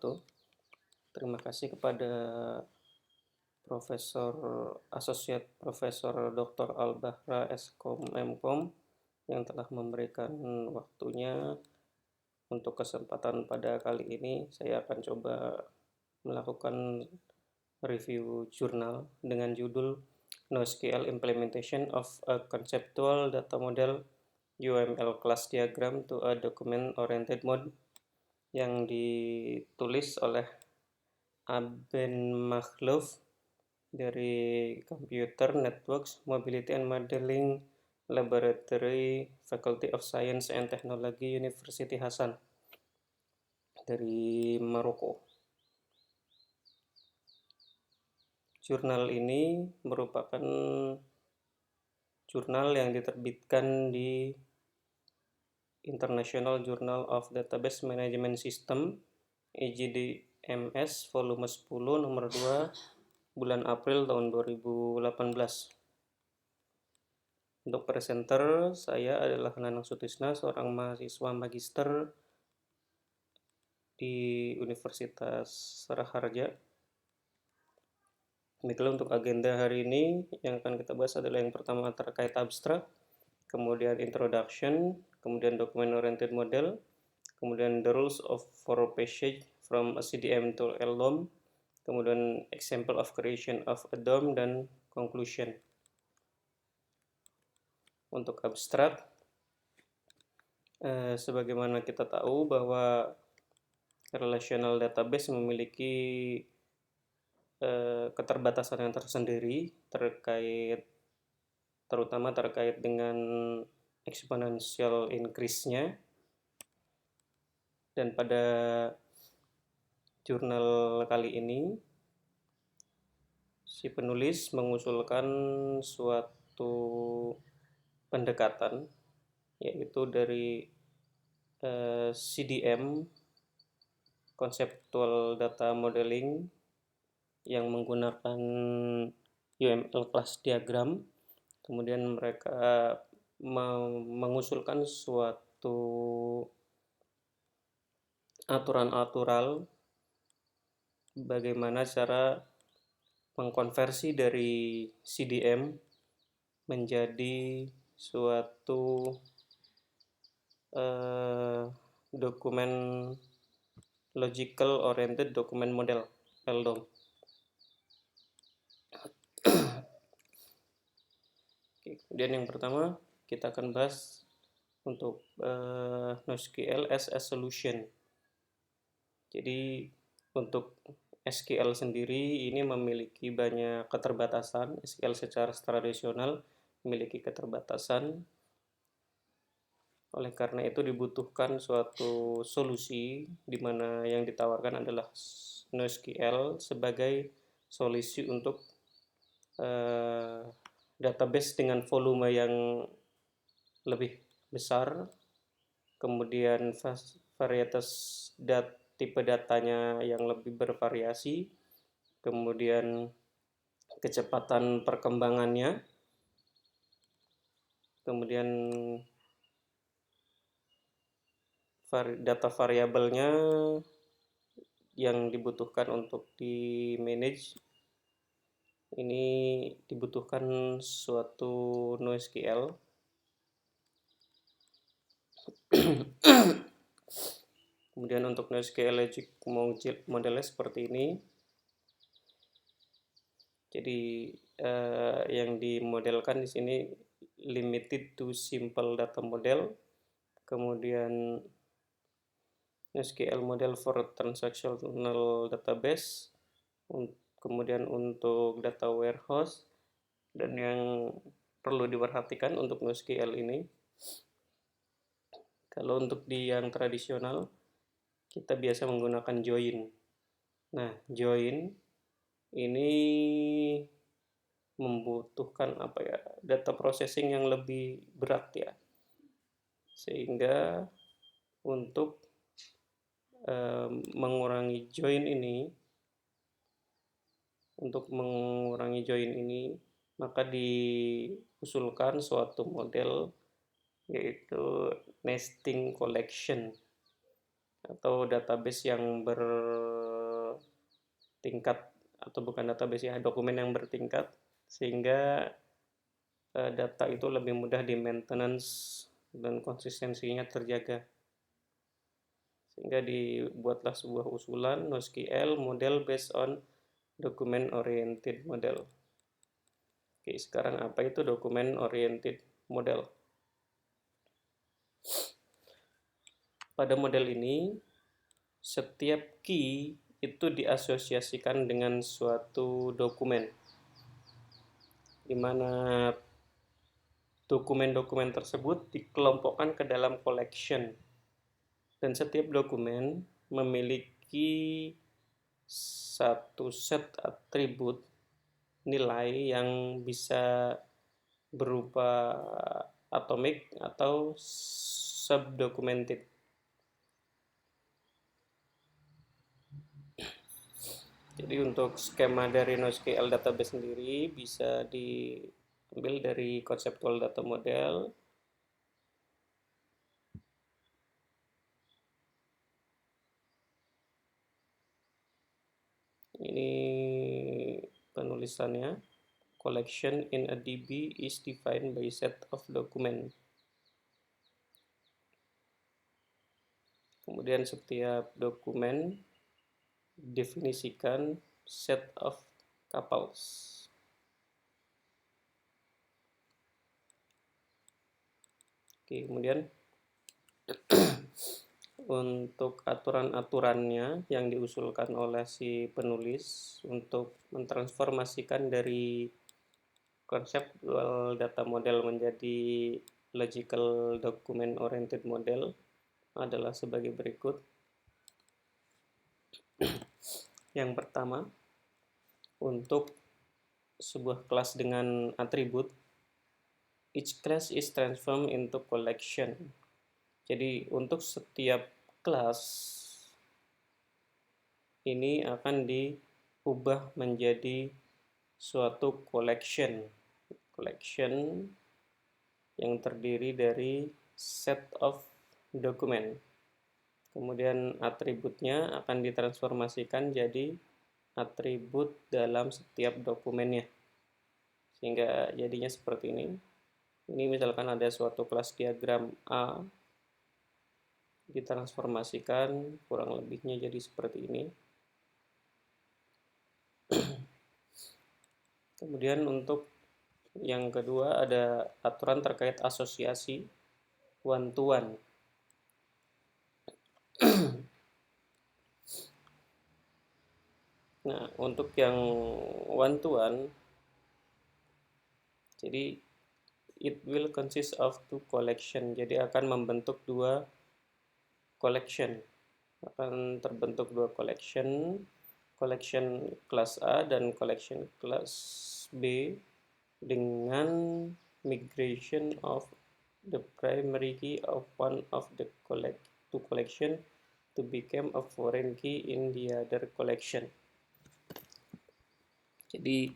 wabarakatuh. Terima kasih kepada Profesor Asosiat Profesor Dr. Al-Bahra Eskom Mkom yang telah memberikan waktunya. Untuk kesempatan pada kali ini, saya akan coba melakukan review jurnal dengan judul NoSQL Implementation of a Conceptual Data Model UML Class Diagram to a Document Oriented Mode yang ditulis oleh Aben Makhlouf dari Computer Networks Mobility and Modeling Laboratory, Faculty of Science and Technology, University Hasan dari Maroko. Jurnal ini merupakan jurnal yang diterbitkan di International Journal of Database Management System (IJDMS) volume 10 nomor 2 bulan April tahun 2018. Untuk presenter, saya adalah Nanang Sutisna, seorang mahasiswa magister di Universitas Saraharja. Baiklah, untuk agenda hari ini yang akan kita bahas adalah yang pertama terkait abstrak, kemudian introduction, kemudian document oriented model, kemudian the rules for passage from a CDM to LDOM, kemudian example of creation of a DOM, dan conclusion. Untuk abstrak, sebagaimana kita tahu bahwa relational database memiliki keterbatasan yang tersendiri terutama terkait dengan exponential increase-nya. Dan pada jurnal kali ini, si penulis mengusulkan suatu pendekatan, yaitu dari CDM, Conceptual Data Modeling, yang menggunakan UML Class Diagram. Kemudian mereka mengusulkan suatu aturan-aturan bagaimana cara mengkonversi dari CDM menjadi suatu dokumen logical oriented document model LDOM. Kemudian yang pertama kita akan bahas untuk NoSQL as a solution. Jadi untuk SQL sendiri ini memiliki banyak keterbatasan. SQL secara tradisional memiliki keterbatasan. Oleh karena itu dibutuhkan suatu solusi di mana yang ditawarkan adalah NoSQL sebagai solusi untuk database dengan volume yang lebih besar, kemudian varietas tipe datanya yang lebih bervariasi, kemudian kecepatan perkembangannya, kemudian data variabelnya yang dibutuhkan untuk di manage. Ini dibutuhkan suatu NoSQL. Kemudian untuk NoSQL logic modelnya seperti ini. Jadi yang dimodelkan di sini limited to simple data model. Kemudian NoSQL model for transactional database. Kemudian untuk data warehouse, dan yang perlu diperhatikan untuk NoSQL ini, kalau untuk di yang tradisional kita biasa menggunakan join. Nah, join ini membutuhkan data processing yang lebih berat ya, sehingga untuk mengurangi join ini, maka diusulkan suatu model, yaitu nesting collection atau database yang tingkat, atau bukan database ya, dokumen yang bertingkat, sehingga data itu lebih mudah di maintenance dan konsistensinya terjaga. Sehingga dibuatlah sebuah usulan NoSQL model based on document oriented model. Oke, sekarang apa itu document oriented model? Pada model ini, setiap key itu diasosiasikan dengan suatu dokumen, di mana dokumen-dokumen tersebut dikelompokkan ke dalam collection, dan setiap dokumen memiliki satu set atribut nilai yang bisa berupa atomic atau subdocumented. Jadi untuk skema dari NoSQL database sendiri bisa diambil dari conceptual data model. Ini penulisannya. Collection in a DB is defined by set of document. Kemudian setiap dokumen definisikan set of couples. Oke, kemudian untuk aturan-aturannya yang diusulkan oleh si penulis untuk mentransformasikan dari conceptual data model menjadi logical document oriented model adalah sebagai berikut. Yang pertama, untuk sebuah kelas dengan atribut, each class is transformed into collection. Jadi untuk setiap kelas ini akan diubah menjadi suatu collection yang terdiri dari set of dokumen. Kemudian atributnya akan ditransformasikan jadi atribut dalam setiap dokumennya, sehingga jadinya seperti ini. Ini misalkan ada suatu kelas diagram A, ditransformasikan kurang lebihnya jadi seperti ini. Kemudian untuk yang kedua ada aturan terkait asosiasi one to one. Nah, untuk yang one to one, jadi it will consist of two collection. Jadi akan membentuk dua collection. Akan terbentuk dua collection kelas A dan collection kelas B dengan migration of the primary key of one of the two collection to become a foreign key in the other collection. Jadi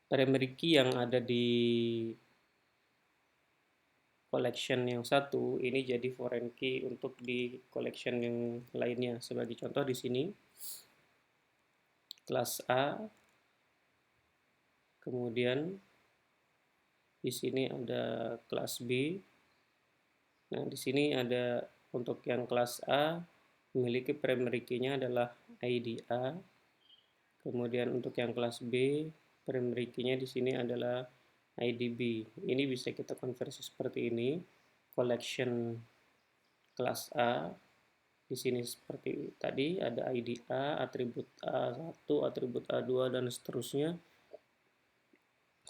primary key yang ada di collection yang satu ini jadi foreign key untuk di collection yang lainnya. Sebagai contoh di sini kelas A, kemudian di sini ada kelas B. Nah, di sini ada untuk yang kelas A memiliki primary key-nya adalah ID A. Kemudian untuk yang kelas B, primary key-nya di sini adalah ID B. Ini bisa kita konversi seperti ini. Collection kelas A di sini seperti tadi ada ID A, atribut A1, atribut A2 dan seterusnya.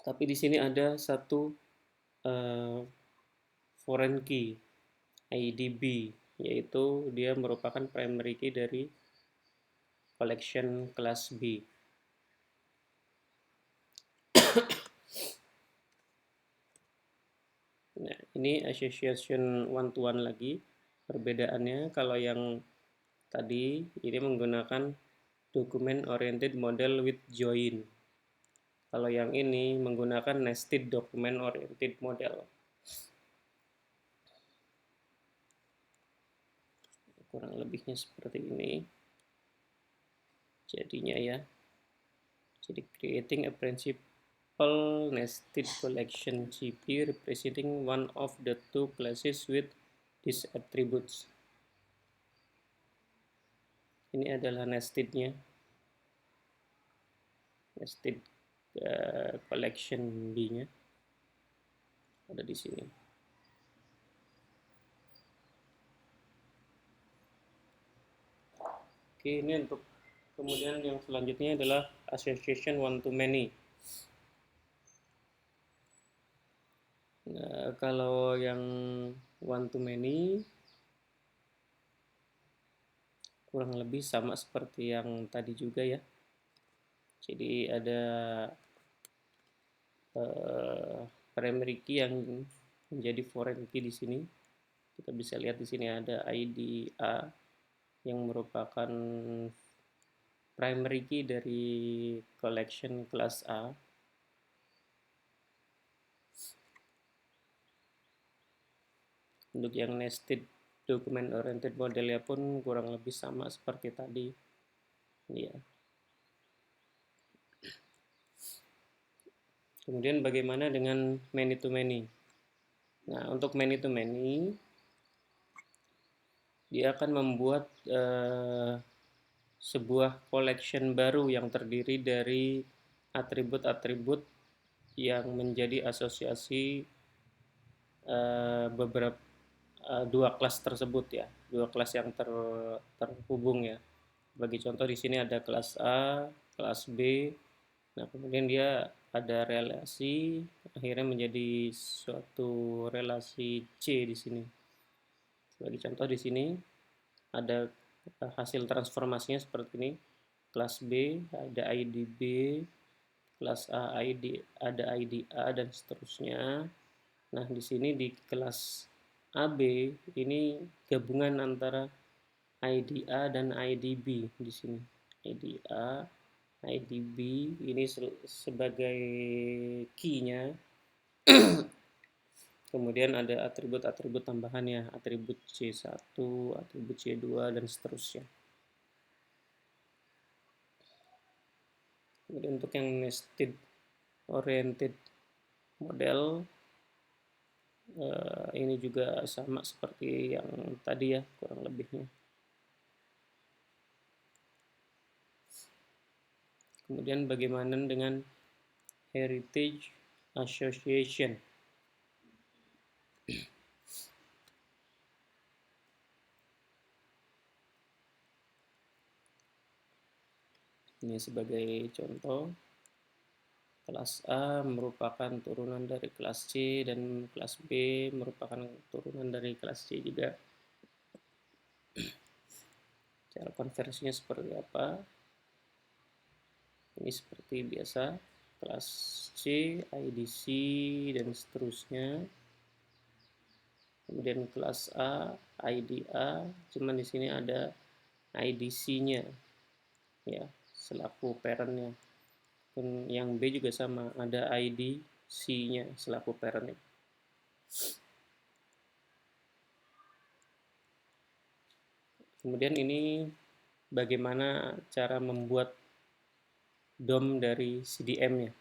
Tapi di sini ada satu foreign key IDB, yaitu dia merupakan primary key dari collection kelas B. Nah, ini association one to one lagi. Perbedaannya kalau yang tadi ini menggunakan document oriented model with join. Kalau yang ini menggunakan nested document oriented model. Kurang lebihnya seperti ini. jadinya ya. Jadi creating a principal nested collection GP representing one of the two classes with these attributes. Ini adalah nestednya, nested collection B-nya ada di sini. Oke, ini untuk kemudian yang selanjutnya adalah association one to many. Nah, kalau yang one to many kurang lebih sama seperti yang tadi juga ya. Jadi ada primary key yang menjadi foreign key di sini. Kita bisa lihat di sini ada ID A yang merupakan primary key dari collection kelas A. Untuk yang nested document oriented modelnya pun kurang lebih sama seperti tadi. Ya. Kemudian bagaimana dengan many to many? Nah, untuk many to many dia akan membuat sebuah collection baru yang terdiri dari atribut-atribut yang menjadi asosiasi beberapa dua kelas tersebut ya, dua kelas yang terhubung ya. Bagi contoh di sini ada kelas A, kelas B. Nah, kemudian dia ada relasi akhirnya menjadi suatu relasi C di sini. Sebagai contoh di sini ada hasil transformasinya seperti ini. Kelas B ada ID B, kelas A ada ID A dan seterusnya. Nah, di sini di kelas AB ini gabungan antara ID A dan ID B di sini. ID A, ID B ini sebagai key-nya. Kemudian ada atribut-atribut tambahannya, atribut C1, atribut C2 dan seterusnya. Kemudian untuk yang nested oriented model ini juga sama seperti yang tadi ya, kurang lebihnya. Kemudian bagaimana dengan heritage association? Ini sebagai contoh, kelas A merupakan turunan dari kelas C dan kelas B merupakan turunan dari kelas C juga. Cara konversinya seperti apa? Ini seperti biasa, kelas C, ID C dan seterusnya. Kemudian kelas A, ID A, cuman di sini ada ID C-nya ya, selaku parent-nya. Dan yang B juga sama, ada ID C-nya selaku parent-nya. Kemudian ini bagaimana cara membuat DOM dari CDM-nya.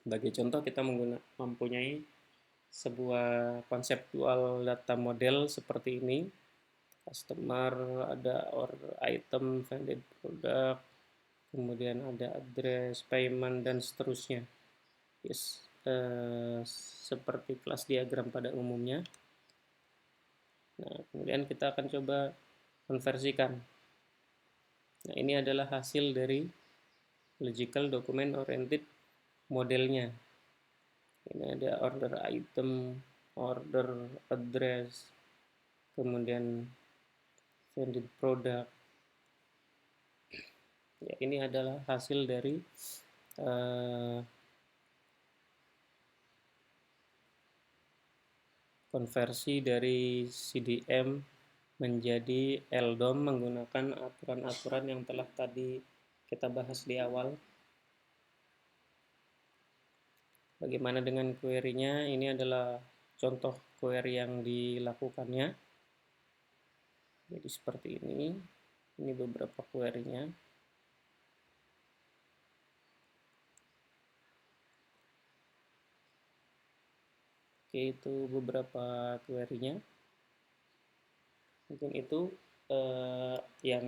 Sebagai contoh, kita mempunyai sebuah konseptual data model seperti ini. Customer, ada order item, vended product, kemudian ada address, payment, dan seterusnya. Yes, seperti kelas diagram pada umumnya. Nah, kemudian kita akan coba konversikan. Nah, ini adalah hasil dari logical document oriented modelnya. Ini ada order item, order address, kemudian vended product. Ya, ini adalah hasil dari konversi dari CDM menjadi LDOM menggunakan aturan-aturan yang telah tadi kita bahas di awal. Bagaimana dengan query-nya? Ini adalah contoh query yang dilakukannya. Jadi seperti ini. Ini beberapa query-nya. Oke, itu beberapa query-nya. Mungkin itu yang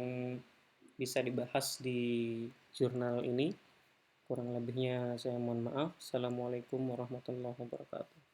bisa dibahas di jurnal ini. Kurang lebihnya saya mohon maaf. Assalamualaikum warahmatullahi wabarakatuh.